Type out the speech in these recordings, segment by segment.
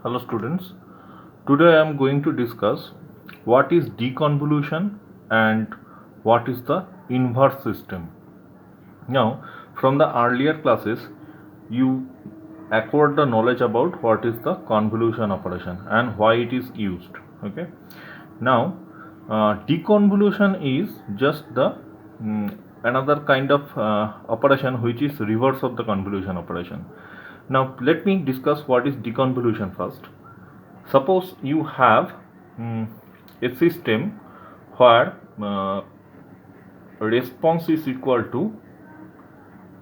Hello students, today I am going to discuss what is deconvolution and what is the inverse system. Now, from the earlier classes, you acquired the knowledge about what is the convolution operation and why it is used. Okay. Now, deconvolution is just the another kind of operation which is reverse of the convolution operation. Now, let me discuss what is deconvolution first. Suppose you have a system where response is equal to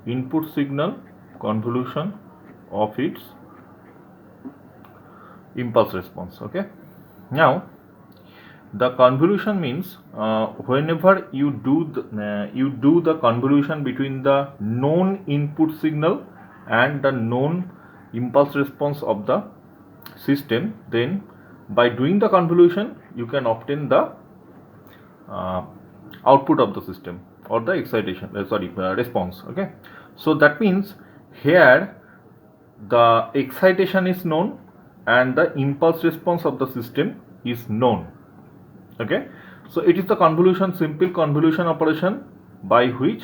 input signal convolution of its impulse response. Okay. Now, the convolution means whenever you do the convolution between the known input signal and the known impulse response of the system, then by doing the convolution you can obtain the output of the system or the excitation response. Okay, so that means here the excitation is known and the impulse response of the system is known. Okay, so it is the convolution, simple convolution operation by which,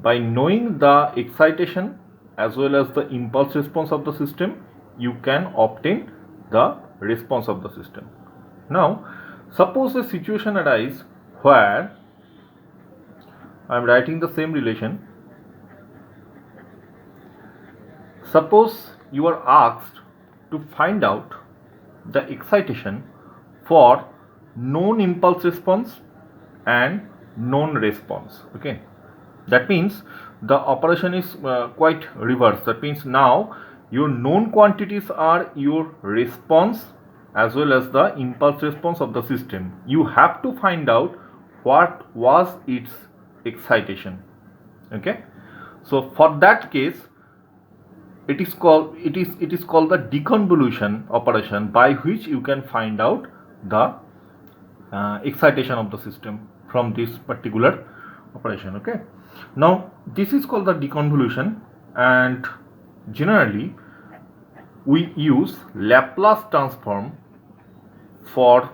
by knowing the excitation as well as the impulse response of the system, you can obtain the response of the system. Now, suppose a situation arises where I am writing the same relation. Suppose you are asked to find out the excitation for known impulse response and known response. Okay, that means the operation is quite reverse. That means now your known quantities are your response as well as the impulse response of the system. You have to find out what was its excitation. Okay, so for that case it is called the deconvolution operation by which you can find out the excitation of the system from this particular operation. Okay, now this is called the deconvolution, and generally we use Laplace transform for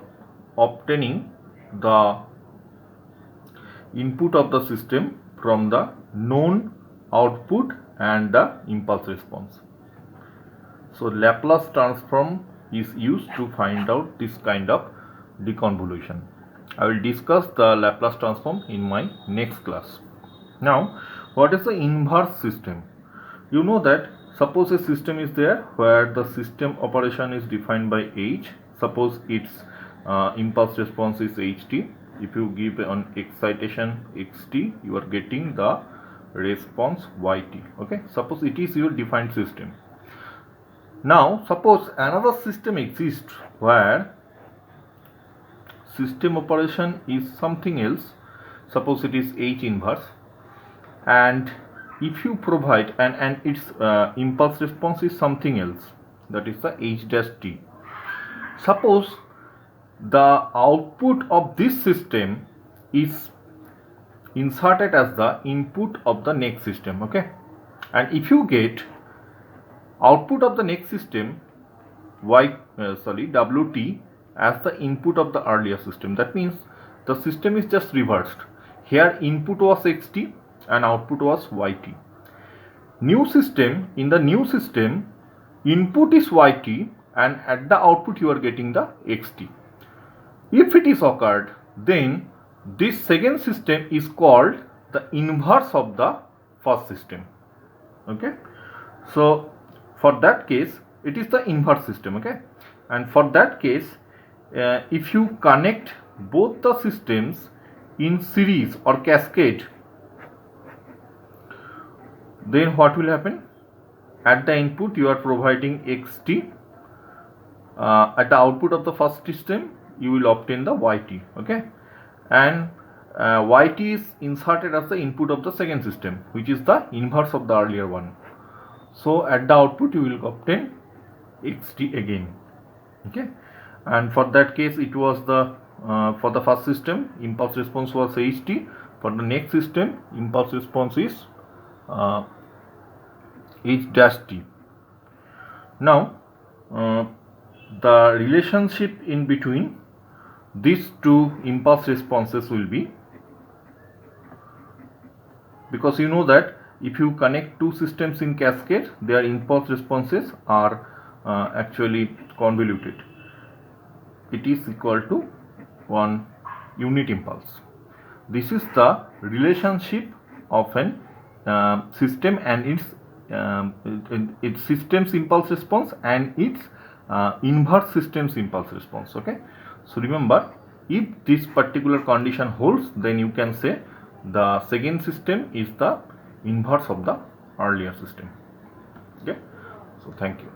obtaining the input of the system from the known output and the impulse response. So Laplace transform is used to find out this kind of deconvolution. I will discuss the Laplace transform in my next class. Now, what is the inverse system? You know that suppose a system is there where the system operation is defined by H. Suppose its impulse response is Ht. If you give an excitation Xt, you are getting the response Yt. Okay, suppose it is your defined system. Now, suppose another system exists where system operation is something else. Suppose it is H inverse, and if you provide and its impulse response is something else, that is the H dash t. Suppose the output of this system is inserted as the input of the next system. Okay, and if you get output of the next system Wt as the input of the earlier system, that means the system is just reversed. Here input was Xt and output was Yt. New system, in the new system input is Yt and at the output you are getting the Xt. If it is occurred, then this second system is called the inverse of the first system. Okay, so for that case it is the inverse system. Okay, and for that case if you connect both the systems in series or cascade, then what will happen? At the input you are providing Xt, at the output of the first system you will obtain the Yt. Okay, and Yt is inserted as the input of the second system, which is the inverse of the earlier one. So at the output you will obtain Xt again. Okay, and for that case it was the for the first system impulse response was Ht. For the next system impulse response is H dash t. Now the relationship in between these two impulse responses will be, because you know that if you connect two systems in cascade, their impulse responses are actually convoluted. It is equal to one unit impulse. This is the relationship of an system and its system's impulse response and its inverse system's impulse response. Okay, so remember, if this particular condition holds, then you can say the second system is the inverse of the earlier system. Okay, so thank you.